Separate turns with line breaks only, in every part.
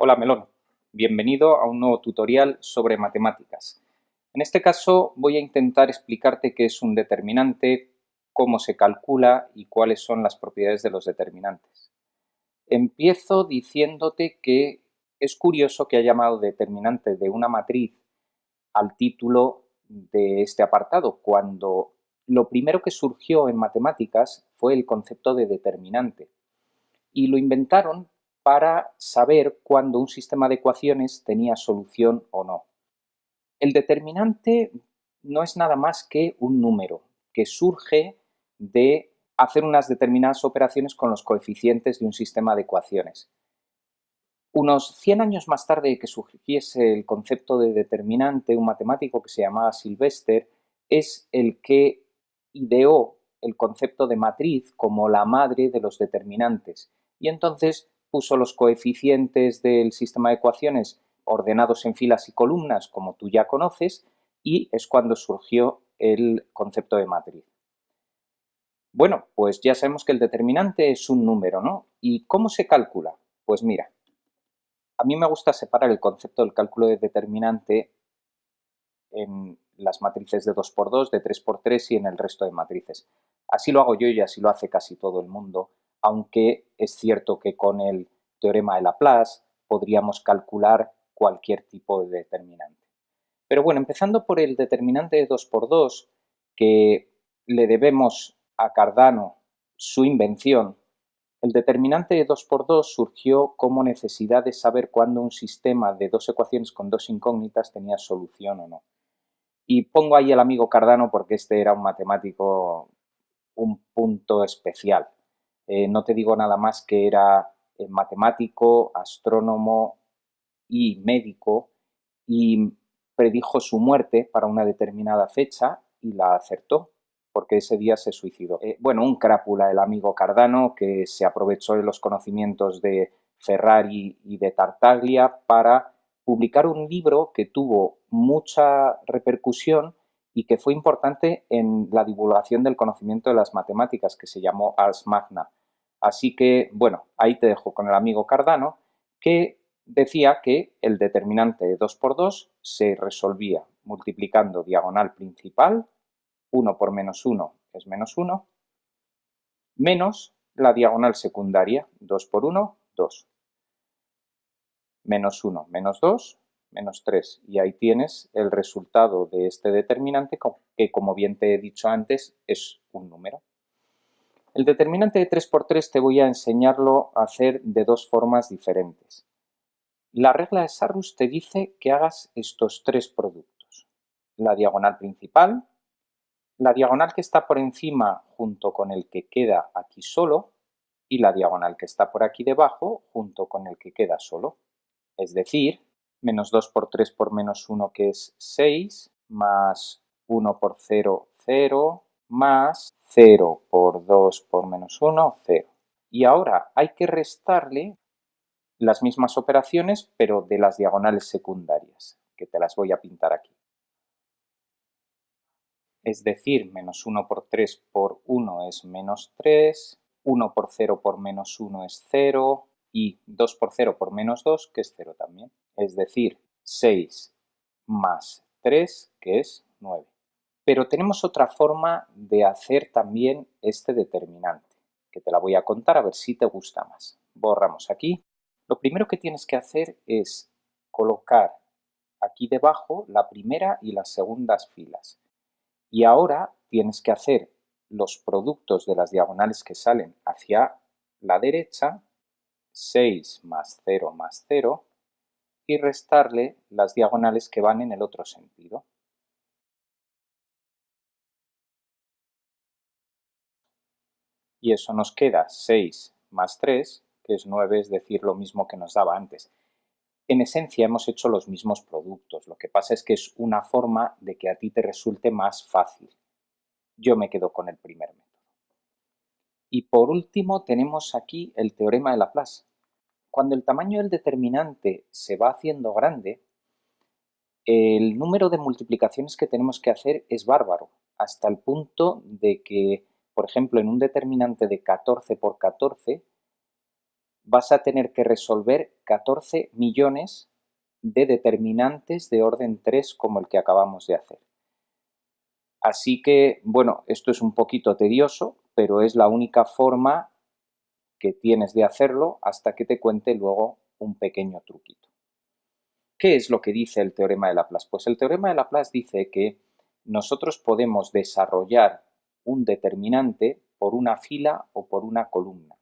Hola Melón, bienvenido a un nuevo tutorial sobre matemáticas. En este caso voy a intentar explicarte qué es un determinante, cómo se calcula y cuáles son las propiedades de los determinantes. Empiezo diciéndote que es curioso que haya llamado determinante de una matriz al título de este apartado, cuando lo primero que surgió en matemáticas fue el concepto de determinante y lo inventaron para saber cuándo un sistema de ecuaciones tenía solución o no. El determinante no es nada más que un número que surge de hacer unas determinadas operaciones con los coeficientes de un sistema de ecuaciones. Unos 100 años más tarde de que surgiese el concepto de determinante, un matemático que se llamaba Sylvester es el que ideó el concepto de matriz como la madre de los determinantes y entonces puso los coeficientes del sistema de ecuaciones ordenados en filas y columnas, como tú ya conoces, y es cuando surgió el concepto de matriz. Bueno, pues ya sabemos que el determinante es un número, ¿no? ¿Y cómo se calcula? Pues mira, a mí me gusta separar el concepto del cálculo de determinante en las matrices de 2×2, de 3×3 y en el resto de matrices. Así lo hago yo y así lo hace casi todo el mundo, aunque es cierto que con el teorema de Laplace podríamos calcular cualquier tipo de determinante. Pero bueno, empezando por el determinante de 2×2, que le debemos a Cardano su invención. El determinante de 2×2 surgió como necesidad de saber cuándo un sistema de dos ecuaciones con dos incógnitas tenía solución o no. Y pongo ahí el amigo Cardano porque este era un matemático, un punto especial. No te digo nada más que era matemático, astrónomo y médico y predijo su muerte para una determinada fecha y la acertó porque ese día se suicidó. Bueno, un crápula el amigo Cardano que se aprovechó de los conocimientos de Ferrari y de Tartaglia para publicar un libro que tuvo mucha repercusión y que fue importante en la divulgación del conocimiento de las matemáticas, que se llamó Ars Magna. Así que, bueno, ahí te dejo con el amigo Cardano, que decía que el determinante de 2×2 se resolvía multiplicando diagonal principal, 1 por -1 es -1, menos la diagonal secundaria, 2×1, 2. -1, -2, -3. Y ahí tienes el resultado de este determinante que, como bien te he dicho antes, es un número. El determinante de 3×3 te voy a enseñarlo a hacer de dos formas diferentes. La regla de Sarrus te dice que hagas estos tres productos. La diagonal principal, la diagonal que está por encima junto con el que queda aquí solo y la diagonal que está por aquí debajo junto con el que queda solo. Es decir, -2 por 3 por -1 que es 6, más 1 por 0, 0, más 0 por 2 por -1, 0. Y ahora hay que restarle las mismas operaciones, pero de las diagonales secundarias, que te las voy a pintar aquí. Es decir, -1 por 3 por 1 es -3, 1 por 0 por -1 es 0 y 2 por 0 por -2, que es 0 también. Es decir, 6 más 3, que es 9. Pero tenemos otra forma de hacer también este determinante, que te la voy a contar a ver si te gusta más. Borramos aquí. Lo primero que tienes que hacer es colocar aquí debajo la primera y las segundas filas. Y ahora tienes que hacer los productos de las diagonales que salen hacia la derecha, 6 más 0 más 0, y restarle las diagonales que van en el otro sentido. Y eso nos queda 6 más 3, que es 9, es decir, lo mismo que nos daba antes. En esencia hemos hecho los mismos productos, lo que pasa es que es una forma de que a ti te resulte más fácil. Yo me quedo con el primer método. Y por último tenemos aquí el teorema de Laplace. Cuando el tamaño del determinante se va haciendo grande, el número de multiplicaciones que tenemos que hacer es bárbaro, hasta el punto de que, por ejemplo, en un determinante de 14 por 14, vas a tener que resolver 14 millones de determinantes de orden 3 como el que acabamos de hacer. Así que, bueno, esto es un poquito tedioso, pero es la única forma que tienes de hacerlo hasta que te cuente luego un pequeño truquito. ¿Qué es lo que dice el teorema de Laplace? Pues el teorema de Laplace dice que nosotros podemos desarrollar un determinante por una fila o por una columna.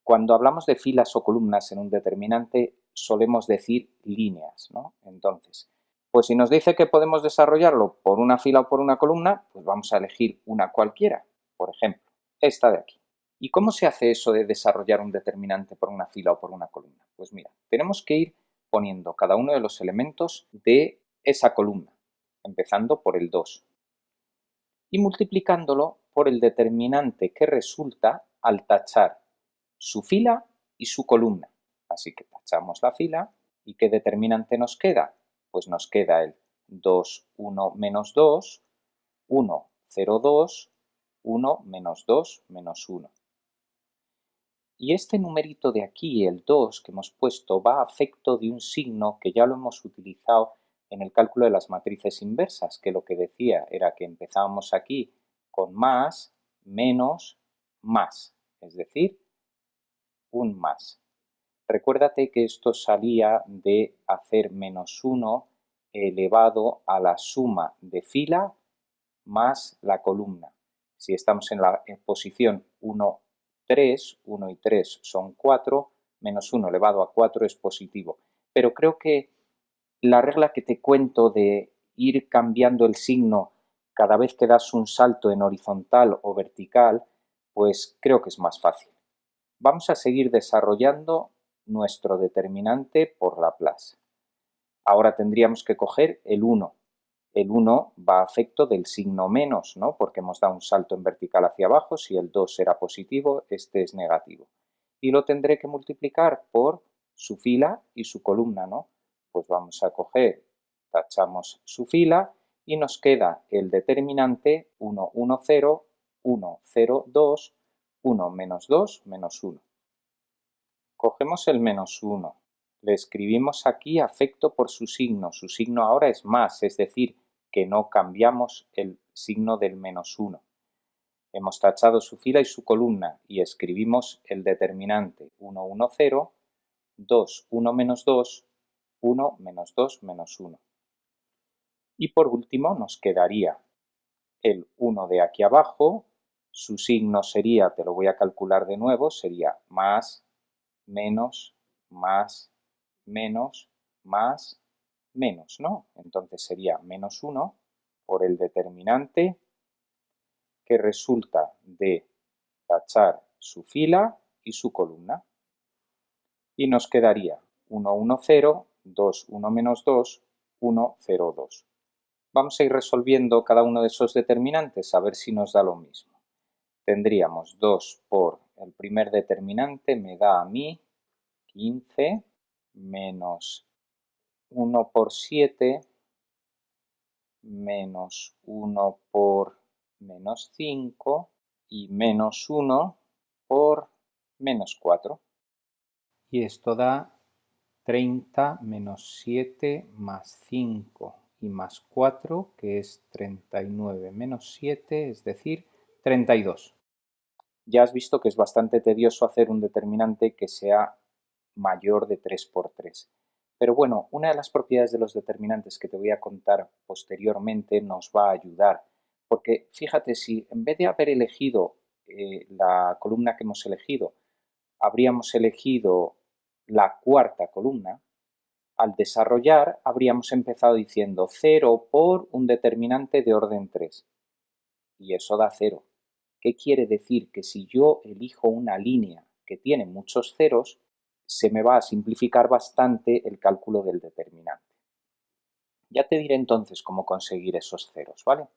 Cuando hablamos de filas o columnas en un determinante solemos decir líneas, ¿no? Entonces, pues si nos dice que podemos desarrollarlo por una fila o por una columna, pues vamos a elegir una cualquiera, por ejemplo, esta de aquí. ¿Y cómo se hace eso de desarrollar un determinante por una fila o por una columna? Pues mira, tenemos que ir poniendo cada uno de los elementos de esa columna, empezando por el 2, y multiplicándolo por el determinante que resulta al tachar su fila y su columna. Así que tachamos la fila y ¿qué determinante nos queda? Pues nos queda el 2, 1, menos 2, 1, 0, 2, 1, menos 2, menos 1. Y este numerito de aquí, el 2 que hemos puesto, va a efecto de un signo que ya lo hemos utilizado en el cálculo de las matrices inversas, que lo que decía era que empezábamos aquí con más, menos, más, es decir, un más. Recuérdate que esto salía de hacer menos 1 elevado a la suma de fila más la columna. Si estamos en la posición 1, 3, 1 y 3 son 4, menos 1 elevado a 4 es positivo. Pero creo que la regla que te cuento de ir cambiando el signo cada vez que das un salto en horizontal o vertical, pues creo que es más fácil. Vamos a seguir desarrollando nuestro determinante por Laplace. Ahora tendríamos que coger el 1. El 1 va a efecto del signo menos, ¿no? Porque hemos dado un salto en vertical hacia abajo. Si el 2 era positivo, este es negativo. Y lo tendré que multiplicar por su fila y su columna, ¿no? Pues vamos a coger, tachamos su fila y nos queda el determinante 1, 1, 0, 1, 0, 2, 1, menos 2, menos 1. Cogemos el menos 1, le escribimos aquí afecto por su signo ahora es más, es decir, que no cambiamos el signo del menos 1. Hemos tachado su fila y su columna y escribimos el determinante 1, 1, 0, 2, 1, menos 2, 1, menos 2, menos 1. Y por último nos quedaría el 1 de aquí abajo, su signo sería, te lo voy a calcular de nuevo, sería más, menos, más, menos, más, menos, ¿no? Entonces sería menos 1 por el determinante que resulta de tachar su fila y su columna. Y nos quedaría 1, 1, 0, 2, 1, menos 2, 1, 0, 2. Vamos a ir resolviendo cada uno de esos determinantes a ver si nos da lo mismo. Tendríamos 2 por el primer determinante, me da a mí 15, menos 1 por 7, menos 1 por menos 5 y menos 1 por menos 4. Y esto da 30 menos 7 más 5 y más 4, que es 39 menos 7, es decir, 32. Ya has visto que es bastante tedioso hacer un determinante que sea mayor de 3 por 3. Pero bueno, una de las propiedades de los determinantes que te voy a contar posteriormente nos va a ayudar. Porque fíjate, si en vez de haber elegido la columna que hemos elegido, habríamos elegido la cuarta columna, al desarrollar habríamos empezado diciendo 0 por un determinante de orden 3. Y eso da 0. ¿Qué quiere decir? Que si yo elijo una línea que tiene muchos ceros, se me va a simplificar bastante el cálculo del determinante. Ya te diré entonces cómo conseguir esos ceros, ¿vale?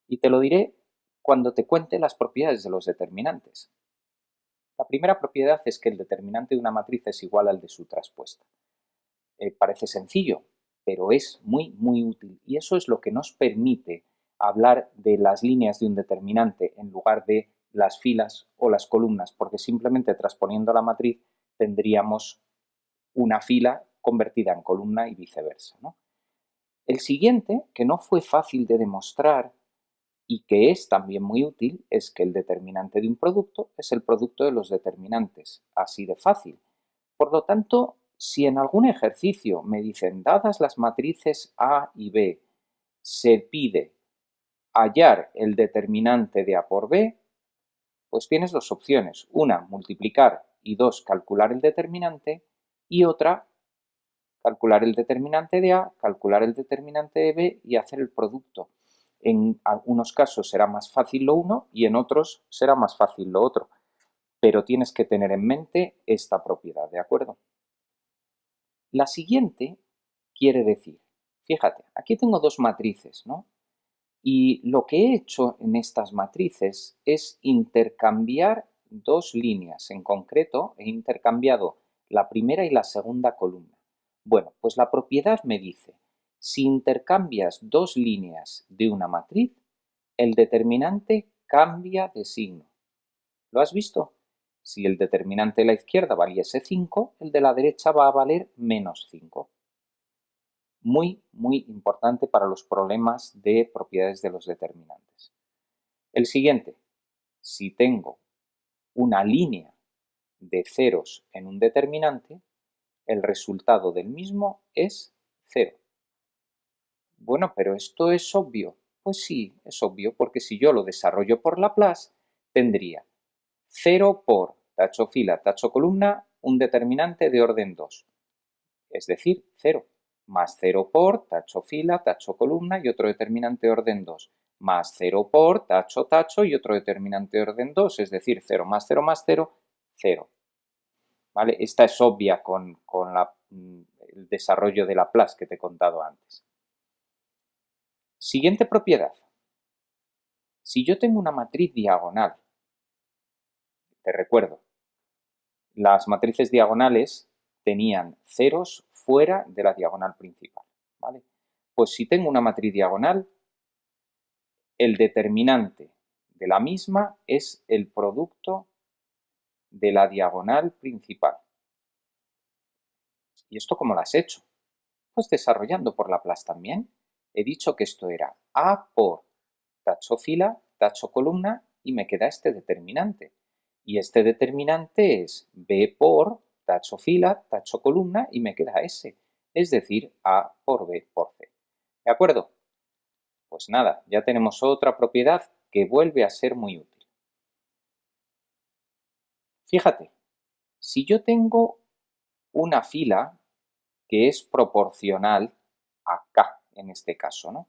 Y te lo diré cuando te cuente las propiedades de los determinantes. La primera propiedad es que el determinante de una matriz es igual al de su traspuesta. Parece sencillo, pero es muy útil y eso es lo que nos permite hablar de las líneas de un determinante en lugar de las filas o las columnas, porque simplemente transponiendo la matriz tendríamos una fila convertida en columna y viceversa, ¿no? El siguiente, que no fue fácil de demostrar y que es también muy útil, es que el determinante de un producto es el producto de los determinantes, así de fácil. Por lo tanto, si en algún ejercicio me dicen, dadas las matrices A y B, se pide hallar el determinante de A por B, pues tienes dos opciones. Una, multiplicar y dos, calcular el determinante y otra, calcular el determinante de A, calcular el determinante de B y hacer el producto. En algunos casos será más fácil lo uno y en otros será más fácil lo otro. Pero tienes que tener en mente esta propiedad, ¿de acuerdo? La siguiente quiere decir, fíjate, aquí tengo dos matrices, ¿no? Y lo que he hecho en estas matrices es intercambiar dos líneas. En concreto, he intercambiado la primera y la segunda columna. Bueno, pues la propiedad me dice, si intercambias dos líneas de una matriz, el determinante cambia de signo. ¿Lo has visto? Si el determinante de la izquierda valiese 5, el de la derecha va a valer menos 5. Muy, muy importante para los problemas de propiedades de los determinantes. El siguiente, si tengo una línea de ceros en un determinante, el resultado del mismo es 0. Bueno, pero esto es obvio. Pues sí, es obvio, porque si yo lo desarrollo por Laplace, tendría 0 por tacho fila, tacho columna, un determinante de orden 2, es decir, 0. Más 0 por tacho fila, tacho columna y otro determinante de orden 2. Más 0 por tacho, tacho y otro determinante de orden 2, es decir, 0 más 0 más 0, 0. ¿Vale? Esta es obvia con el desarrollo de Laplace que te he contado antes. Siguiente propiedad. Si yo tengo una matriz diagonal, te recuerdo, las matrices diagonales tenían ceros fuera de la diagonal principal, ¿vale? Pues si tengo una matriz diagonal, el determinante de la misma es el producto de la diagonal principal. ¿Y esto cómo lo has hecho? Pues desarrollando por Laplace también. He dicho que esto era A por tacho fila, tacho columna y me queda este determinante. Y este determinante es B por tacho fila, tacho columna y me queda S. Es decir, A por B por C. ¿De acuerdo? Pues nada, ya tenemos otra propiedad que vuelve a ser muy útil. Fíjate, si yo tengo una fila que es proporcional a K, en este caso, ¿no?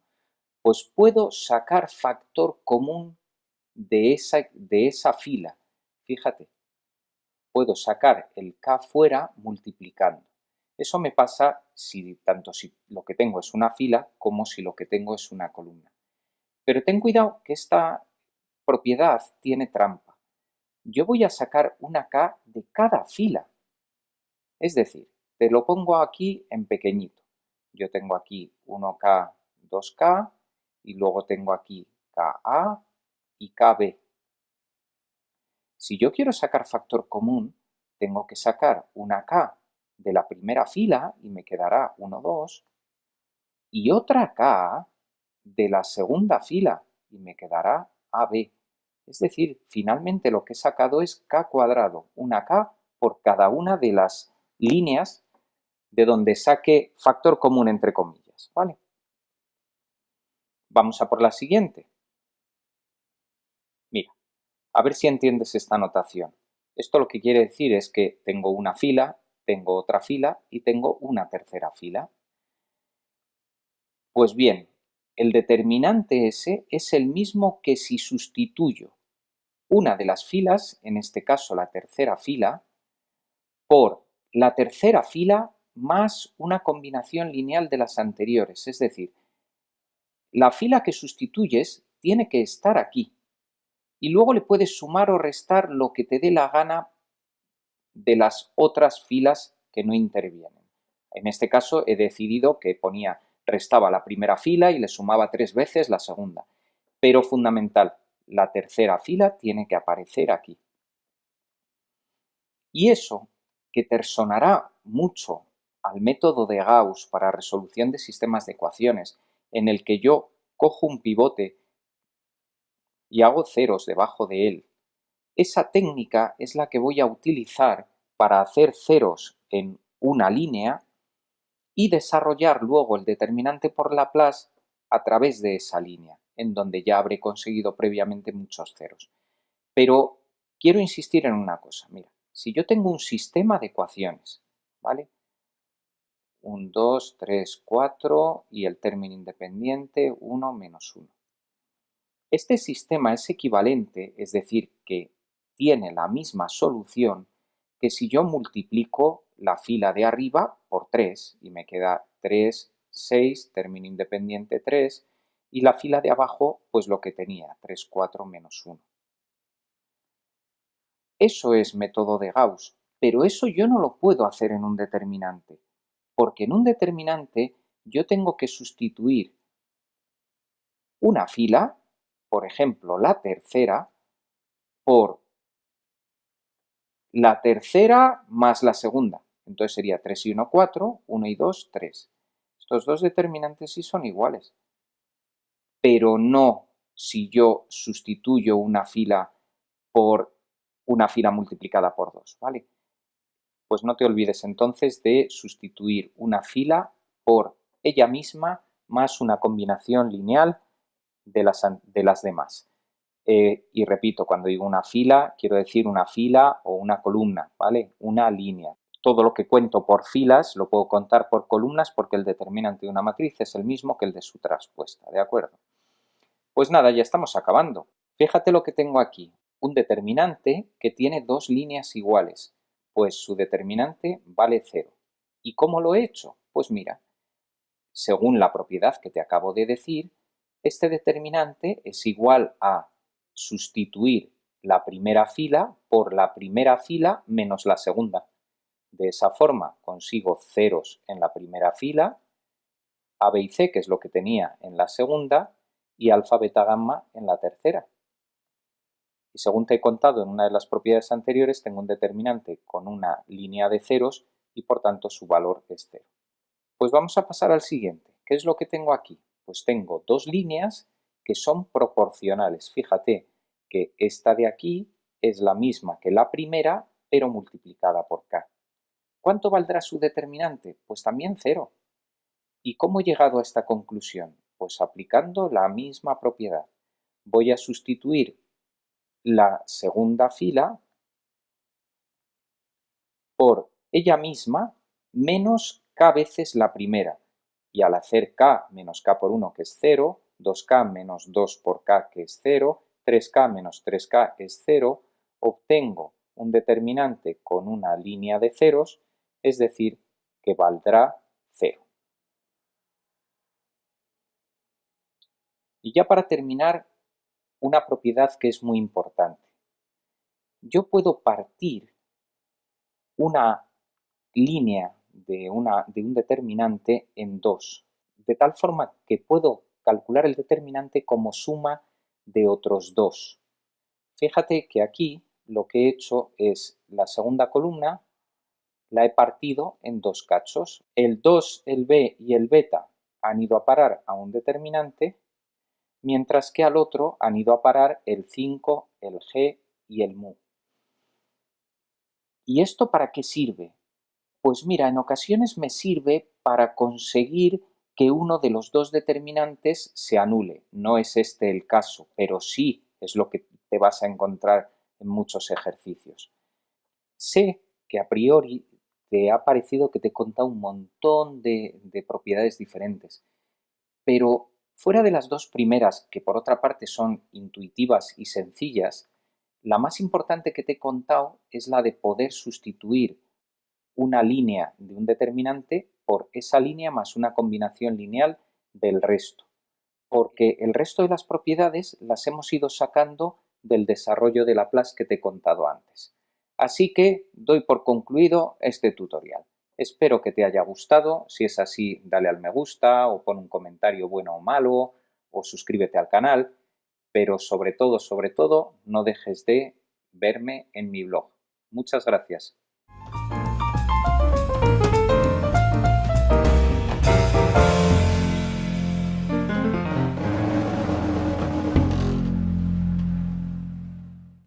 Pues puedo sacar factor común de esa fila. Fíjate, puedo sacar el K fuera multiplicando. Eso me pasa tanto si lo que tengo es una fila como si lo que tengo es una columna. Pero ten cuidado que esta propiedad tiene trampa. Yo voy a sacar una K de cada fila. Es decir, te lo pongo aquí en pequeñito. Yo tengo aquí 1K, 2K y luego tengo aquí KA y KB. Si yo quiero sacar factor común, tengo que sacar una K de la primera fila y me quedará 1, 2 y otra K de la segunda fila y me quedará AB. Es decir, finalmente lo que he sacado es K cuadrado, una K por cada una de las líneas de donde saque factor común entre comillas, ¿vale? Vamos a por la siguiente. Mira, a ver si entiendes esta notación. Esto lo que quiere decir es que tengo una fila, tengo otra fila y tengo una tercera fila. Pues bien, el determinante ese es el mismo que si sustituyo una de las filas, en este caso la tercera fila, por la tercera fila más una combinación lineal de las anteriores. Es decir, la fila que sustituyes tiene que estar aquí y luego le puedes sumar o restar lo que te dé la gana de las otras filas que no intervienen. En este caso he decidido que restaba la primera fila y le sumaba 3 veces la segunda. Pero fundamental, la tercera fila tiene que aparecer aquí. Y eso, que te sonará mucho al método de Gauss para resolución de sistemas de ecuaciones, en el que yo cojo un pivote y hago ceros debajo de él, esa técnica es la que voy a utilizar para hacer ceros en una línea y desarrollar luego el determinante por Laplace a través de esa línea, en donde ya habré conseguido previamente muchos ceros. Pero quiero insistir en una cosa, mira, si yo tengo un sistema de ecuaciones, ¿vale? 1, 2, 3, 4 y el término independiente 1 menos 1. Este sistema es equivalente, es decir, que tiene la misma solución que si yo multiplico la fila de arriba por 3 y me queda 3, 6, término independiente 3 y la fila de abajo pues lo que tenía, 3, 4 menos 1. Eso es método de Gauss, pero eso yo no lo puedo hacer en un determinante, porque en un determinante yo tengo que sustituir una fila, por ejemplo la tercera, por la tercera más la segunda. Entonces sería 3 y 1, 4, 1 y 2, 3. Estos dos determinantes sí son iguales, pero no si yo sustituyo una fila por una fila multiplicada por 2, ¿vale? Pues no te olvides entonces de sustituir una fila por ella misma más una combinación lineal de las demás. Y repito, cuando digo una fila, quiero decir una fila o una columna, ¿vale? Una línea. Todo lo que cuento por filas lo puedo contar por columnas porque el determinante de una matriz es el mismo que el de su traspuesta, ¿de acuerdo? Pues nada, ya estamos acabando. Fíjate lo que tengo aquí. Un determinante que tiene dos líneas iguales, pues su determinante vale 0. ¿Y cómo lo he hecho? Pues mira, según la propiedad que te acabo de decir, este determinante es igual a sustituir la primera fila por la primera fila menos la segunda. De esa forma consigo ceros en la primera fila, a, b y c, que es lo que tenía en la segunda, y alfa, beta, gamma en la tercera. Y según te he contado en una de las propiedades anteriores, tengo un determinante con una línea de ceros y por tanto su valor es 0. Pues vamos a pasar al siguiente. ¿Qué es lo que tengo aquí? Pues tengo dos líneas que son proporcionales. Fíjate que esta de aquí es la misma que la primera, pero multiplicada por k. ¿Cuánto valdrá su determinante? Pues también 0. ¿Y cómo he llegado a esta conclusión? Pues aplicando la misma propiedad. Voy a sustituir la segunda fila por ella misma menos k veces la primera. Y al hacer k menos k por 1, que es 0, 2k menos 2 por k, que es 0, 3k menos 3k es 0, obtengo un determinante con una línea de ceros, es decir, que valdrá 0. Y ya para terminar, una propiedad que es muy importante. Yo puedo partir una línea de un determinante en dos, de tal forma que puedo calcular el determinante como suma de otros dos. Fíjate que aquí lo que he hecho es la segunda columna la he partido en dos cachos. El 2, el b y el beta han ido a parar a un determinante, mientras que al otro han ido a parar el 5, el g y el mu. ¿Y esto para qué sirve? Pues mira, en ocasiones me sirve para conseguir que uno de los dos determinantes se anule. No es este el caso, pero sí es lo que te vas a encontrar en muchos ejercicios. Sé que a priori te ha parecido que te he contado un montón de propiedades diferentes, pero fuera de las dos primeras, que por otra parte son intuitivas y sencillas, la más importante que te he contado es la de poder sustituir una línea de un determinante por esa línea más una combinación lineal del resto, porque el resto de las propiedades las hemos ido sacando del desarrollo de Laplace que te he contado antes. Así que doy por concluido este tutorial. Espero que te haya gustado. Si es así, dale al me gusta o pon un comentario bueno o malo o suscríbete al canal. pero sobre todo, no dejes de verme en mi blog. Muchas gracias.